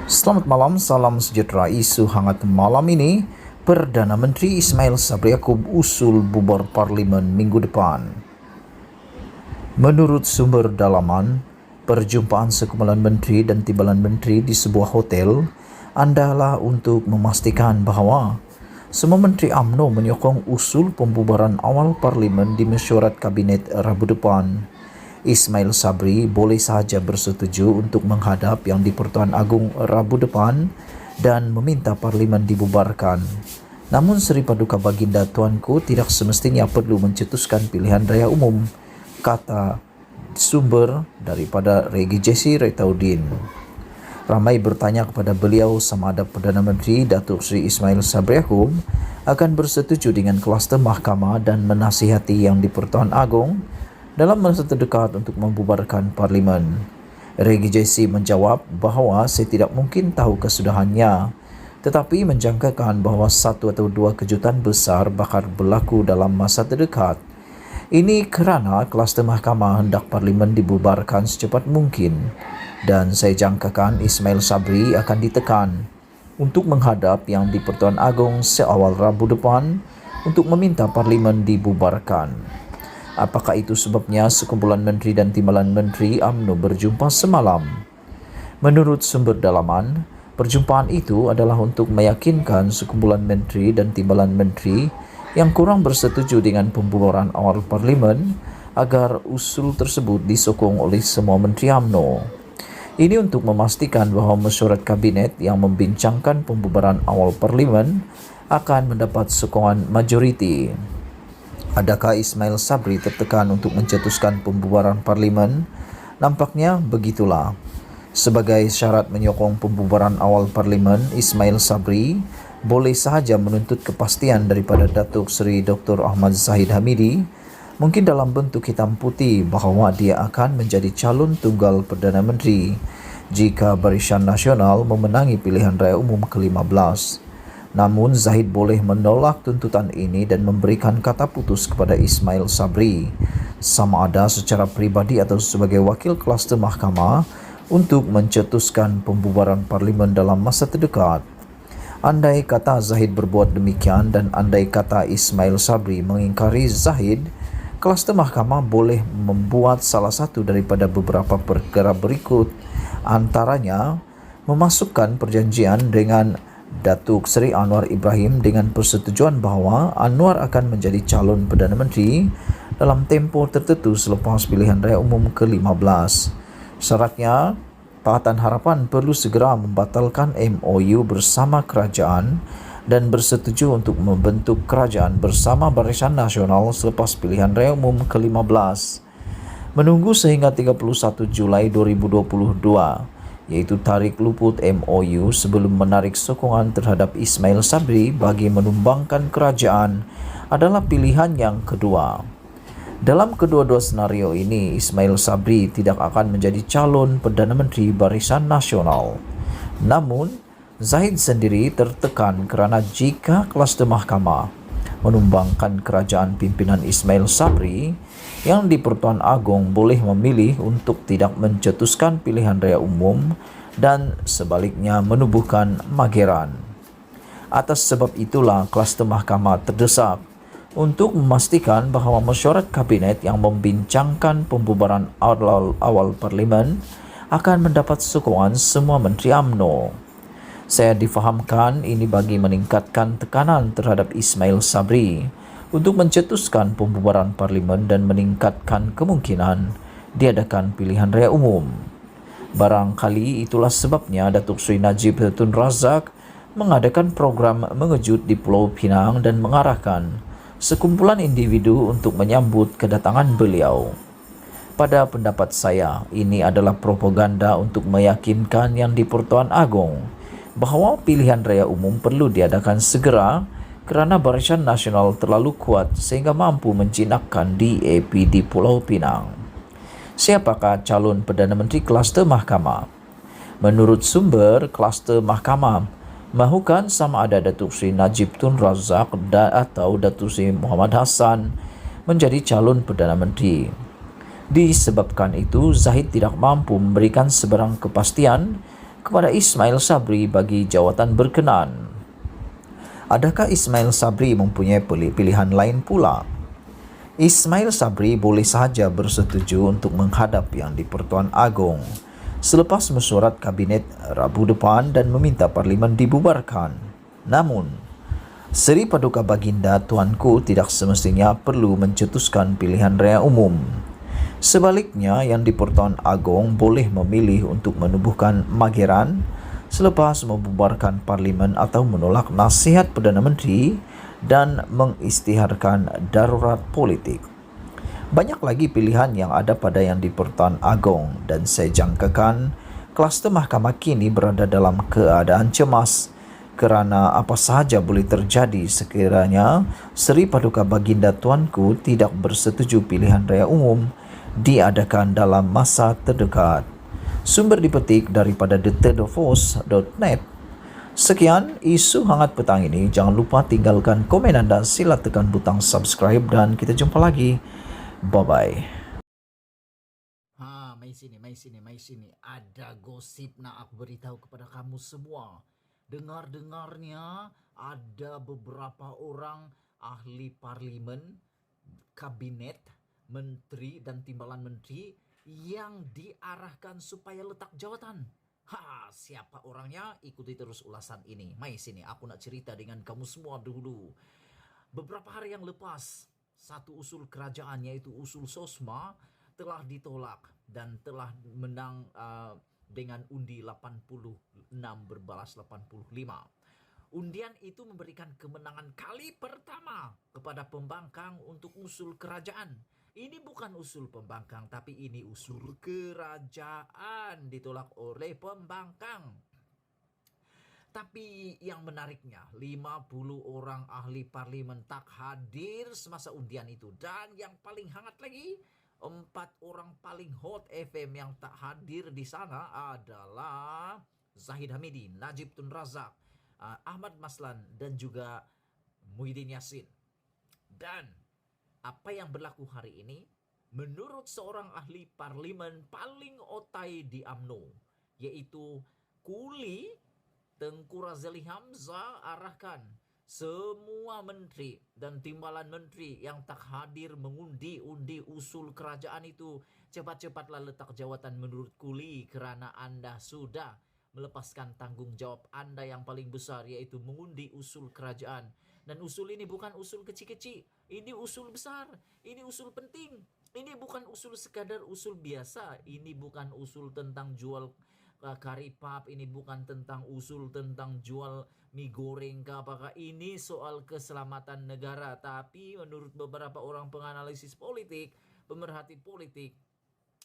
Selamat malam, salam sejahtera. Isu hangat malam ini, Perdana Menteri Ismail Sabri Yaakob usul bubar Parlimen minggu depan. Menurut sumber dalaman, perjumpaan sekumpulan menteri dan timbalan menteri di sebuah hotel adalah untuk memastikan bahawa semua menteri UMNO menyokong usul pembubaran awal Parlimen di mesyuarat Kabinet Rabu depan. Ismail Sabri boleh sahaja bersetuju untuk menghadap Yang di-Pertuan Agong Rabu depan dan meminta Parlimen dibubarkan. Namun Seri Paduka Baginda Tuanku tidak semestinya perlu mencetuskan pilihan raya umum, kata sumber daripada Regi Jesse Retaudin. Ramai bertanya kepada beliau sama ada Perdana Menteri Datuk Seri Ismail Sabri Yaakob akan bersetuju dengan kluster mahkamah dan menasihati Yang di-Pertuan Agong dalam masa terdekat untuk membubarkan Parlimen. Regi Jesse menjawab bahawa saya tidak mungkin tahu kesudahannya, tetapi menjangkakan bahawa satu atau dua kejutan besar bakal berlaku dalam masa terdekat. Ini kerana kluster mahkamah hendak Parlimen dibubarkan secepat mungkin dan saya jangkakan Ismail Sabri akan ditekan untuk menghadap Yang di-Pertuan Agong seawal Rabu depan untuk meminta Parlimen dibubarkan. Apakah itu sebabnya sekumpulan menteri dan timbalan menteri UMNO berjumpa semalam? Menurut sumber dalaman, perjumpaan itu adalah untuk meyakinkan sekumpulan menteri dan timbalan menteri yang kurang bersetuju dengan pembubaran awal Parlimen agar usul tersebut disokong oleh semua menteri UMNO. Ini untuk memastikan bahawa mesyuarat Kabinet yang membincangkan pembubaran awal Parlimen akan mendapat sokongan majoriti. Adakah Ismail Sabri tertekan untuk mencetuskan pembubaran Parlimen? Nampaknya begitulah. Sebagai syarat menyokong pembubaran awal Parlimen, Ismail Sabri boleh sahaja menuntut kepastian daripada Datuk Seri Dr. Ahmad Zahid Hamidi, mungkin dalam bentuk hitam putih bahawa dia akan menjadi calon tunggal Perdana Menteri jika Barisan Nasional memenangi pilihan raya umum ke-15. Namun Zahid boleh menolak tuntutan ini dan memberikan kata putus kepada Ismail Sabri, sama ada secara pribadi atau sebagai wakil kluster mahkamah untuk mencetuskan pembubaran Parlimen dalam masa terdekat. Andai kata Zahid berbuat demikian dan andai kata Ismail Sabri mengingkari Zahid, kluster mahkamah boleh membuat salah satu daripada beberapa perkara berikut, antaranya memasukkan perjanjian dengan Datuk Seri Anwar Ibrahim dengan persetujuan bahawa Anwar akan menjadi calon Perdana Menteri dalam tempoh tertentu selepas pilihan raya umum ke-15. Syaratnya, Pakatan Harapan perlu segera membatalkan MOU bersama kerajaan dan bersetuju untuk membentuk kerajaan bersama Barisan Nasional selepas pilihan raya umum ke-15. Menunggu sehingga 31 Julai 2022, iaitu tarik luput MOU sebelum menarik sokongan terhadap Ismail Sabri bagi menumbangkan kerajaan adalah pilihan yang kedua. Dalam kedua-dua senario ini, Ismail Sabri tidak akan menjadi calon Perdana Menteri Barisan Nasional. Namun, Zahid sendiri tertekan kerana jika kluster mahkamah menumbangkan kerajaan pimpinan Ismail Sabri, Yang di-Pertuan Agong boleh memilih untuk tidak mencetuskan pilihan raya umum dan sebaliknya menubuhkan mageran. Atas sebab itulah kluster mahkamah terdesak untuk memastikan bahawa mesyuarat Kabinet yang membincangkan pembubaran awal Parlimen akan mendapat sokongan semua menteri UMNO. Saya difahamkan ini bagi meningkatkan tekanan terhadap Ismail Sabri untuk mencetuskan pembubaran Parlimen dan meningkatkan kemungkinan diadakan pilihan raya umum. Barangkali itulah sebabnya Datuk Seri Najib Tun Razak mengadakan program mengejut di Pulau Pinang dan mengarahkan sekumpulan individu untuk menyambut kedatangan beliau. Pada pendapat saya, ini adalah propaganda untuk meyakinkan Yang di-Pertuan Agong bahawa pilihan raya umum perlu diadakan segera kerana Barisan Nasional terlalu kuat sehingga mampu menjinakkan DAP di Pulau Pinang. Siapakah calon Perdana Menteri kluster mahkamah? Menurut sumber, kluster mahkamah mahukan sama ada Datuk Seri Najib Tun Razak atau Datuk Seri Muhammad Hassan menjadi calon Perdana Menteri. Disebabkan itu, Zahid tidak mampu memberikan sebarang kepastian kepada Ismail Sabri bagi jawatan berkenan. Adakah Ismail Sabri mempunyai pilihan lain pula? Ismail Sabri boleh sahaja bersetuju untuk menghadap Yang di-Pertuan Agong selepas mesyuarat Kabinet Rabu depan dan meminta Parlimen dibubarkan. Namun, Seri Paduka Baginda Tuanku tidak semestinya perlu mencetuskan pilihan raya umum. Sebaliknya, Yang di-Pertuan Agong boleh memilih untuk menubuhkan mageran selepas membubarkan Parlimen atau menolak nasihat Perdana Menteri dan mengisytiharkan darurat politik. Banyak lagi pilihan yang ada pada Yang di-Pertuan Agong dan saya jangkakan kluster mahkamah kini berada dalam keadaan cemas kerana apa sahaja boleh terjadi sekiranya Seri Paduka Baginda Tuanku tidak bersetuju pilihan raya umum diadakan dalam masa terdekat. Sumber dipetik daripada thethirdofforce.net. Sekian isu hangat petang ini. Jangan lupa tinggalkan komen anda, sila tekan butang subscribe dan kita jumpa lagi. Bye-bye. Mai sini. Ada gosip nak aku beritahu kepada kamu semua. Dengar-dengarnya ada beberapa orang ahli parlimen, kabinet, menteri dan timbalan menteri yang diarahkan supaya letak jawatan. Siapa orangnya? Ikuti terus ulasan ini. Mai sini, aku nak cerita dengan kamu semua dulu. Beberapa hari yang lepas, satu usul kerajaan yaitu usul SOSMA telah ditolak dan telah menang dengan undi 86 berbalas 85. Undian itu memberikan kemenangan kali pertama kepada pembangkang untuk usul kerajaan. Ini bukan usul pembangkang, tapi ini usul kerajaan ditolak oleh pembangkang. Tapi yang menariknya, 50 orang ahli parlimen tak hadir semasa undian itu. Dan yang paling hangat lagi, 4 orang paling hot FM yang tak hadir di sana adalah Zahid Hamidi, Najib Tun Razak, Ahmad Maslan dan juga Muhyiddin Yassin. Dan apa yang berlaku hari ini, menurut seorang ahli parlimen paling otai di UMNO, yaitu Kuli Tengku Razali Hamzah, arahkan semua menteri dan timbalan menteri yang tak hadir mengundi usul kerajaan itu, cepat-cepatlah letak jawatan menurut Kuli kerana anda sudah melepaskan tanggung jawab anda yang paling besar, yaitu mengundi usul kerajaan. Dan usul ini bukan usul kecil-kecil, ini usul besar, ini usul penting. Ini bukan usul sekadar usul biasa, ini bukan usul tentang jual kari pap, ini bukan tentang usul tentang jual mie goreng ke apakah. Ini soal keselamatan negara. Tapi menurut beberapa orang penganalisis politik, pemerhati politik,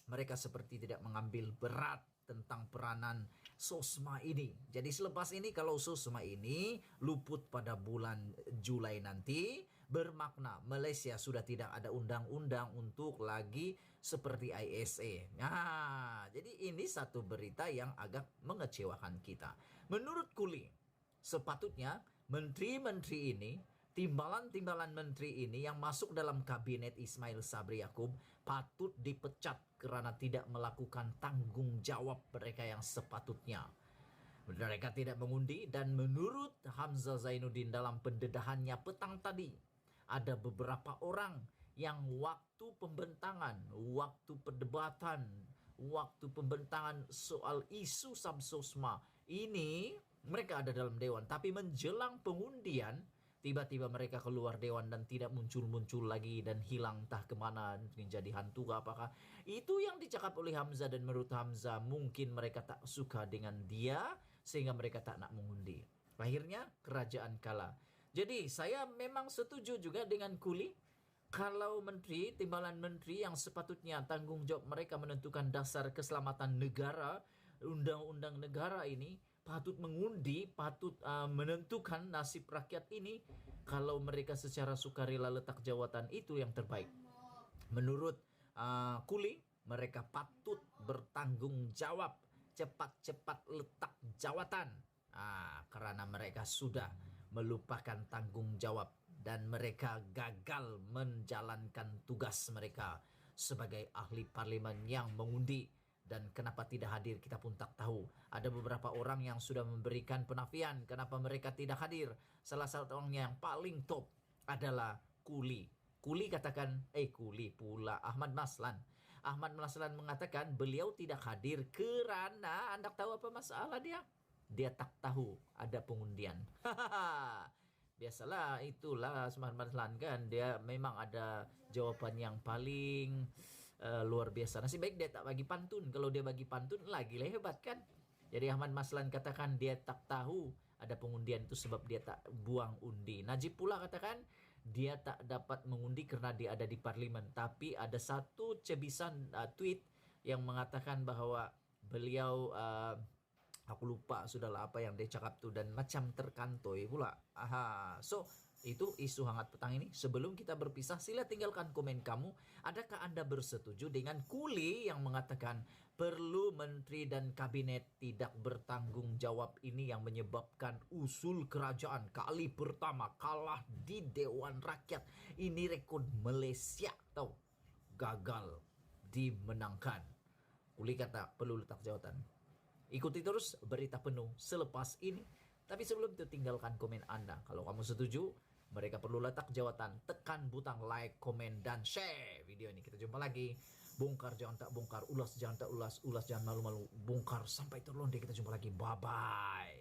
mereka seperti tidak mengambil berat tentang peranan SOSMA ini. Jadi selepas ini, kalau SOSMA ini luput pada bulan Julai nanti, bermakna Malaysia sudah tidak ada undang-undang untuk lagi seperti ISA. Nah, jadi ini satu berita yang agak mengecewakan kita. Menurut Kuli, sepatutnya menteri-menteri ini, timbalan-timbalan menteri ini yang masuk dalam kabinet Ismail Sabri Yaakob patut dipecat kerana tidak melakukan tanggung jawab mereka yang sepatutnya. Mereka tidak mengundi, dan menurut Hamzah Zainuddin dalam pendedahannya petang tadi, ada beberapa orang yang waktu pembentangan, waktu perdebatan, waktu pembentangan soal isu SABSOSMA ini mereka ada dalam dewan, tapi menjelang pengundian tiba-tiba mereka keluar dewan dan tidak muncul-muncul lagi dan hilang entah kemana, menjadi hantu ke apakah. Itu yang dicakap oleh Hamzah, dan menurut Hamzah mungkin mereka tak suka dengan dia sehingga mereka tak nak mengundi. Akhirnya kerajaan kalah. Jadi saya memang setuju juga dengan Kuli. Kalau menteri, timbalan menteri yang sepatutnya tanggung jawab mereka menentukan dasar keselamatan negara, undang-undang negara ini, patut mengundi, patut menentukan nasib rakyat ini. Kalau mereka secara sukarela letak jawatan, itu yang terbaik. Menurut Kuli, mereka patut bertanggung jawab, cepat-cepat letak jawatan, kerana mereka sudah melupakan tanggung jawab dan mereka gagal menjalankan tugas mereka sebagai ahli parlimen yang mengundi Dan kenapa tidak hadir kita pun tak tahu. Ada beberapa orang yang sudah memberikan penafian kenapa mereka tidak hadir. Salah satu orang yang paling top adalah Kuli. Kuli katakan, Kuli pula, Ahmad Maslan. Ahmad Maslan mengatakan beliau tidak hadir kerana Anda tahu apa masalah dia? Dia tak tahu ada pengundian. Biasalah, itulah Ahmad Maslan kan. Dia memang ada jawaban yang paling luar biasa. Nasib baik dia tak bagi pantun. Kalau dia bagi pantun lagi lah hebat kan. Jadi Ahmad Maslan katakan dia tak tahu ada pengundian itu sebab dia tak buang undi. Najib pula katakan dia tak dapat mengundi kerana dia ada di parlimen. Tapi ada satu cebisan tweet yang mengatakan bahawa beliau aku lupa sudahlah apa yang dia cakap tu dan macam terkantoi pula. So itu isu hangat petang ini. Sebelum kita berpisah, sila tinggalkan komen kamu. Adakah Anda bersetuju dengan Kuli yang mengatakan perlu menteri dan kabinet tidak bertanggung jawab ini yang menyebabkan usul kerajaan kali pertama kalah di Dewan Rakyat. Ini rekod Malaysia tahu. Gagal dimenangkan. Kuli kata perlu letak jawatan. Ikuti terus berita penuh selepas ini. Tapi sebelum itu tinggalkan komen Anda. Kalau kamu setuju, mereka perlu letak jawatan, tekan butang like, komen, dan share video ini. Kita jumpa lagi. Bongkar jangan tak bongkar, ulas jangan tak ulas, ulas jangan malu-malu, bongkar sampai terlonde. Kita jumpa lagi. Bye-bye.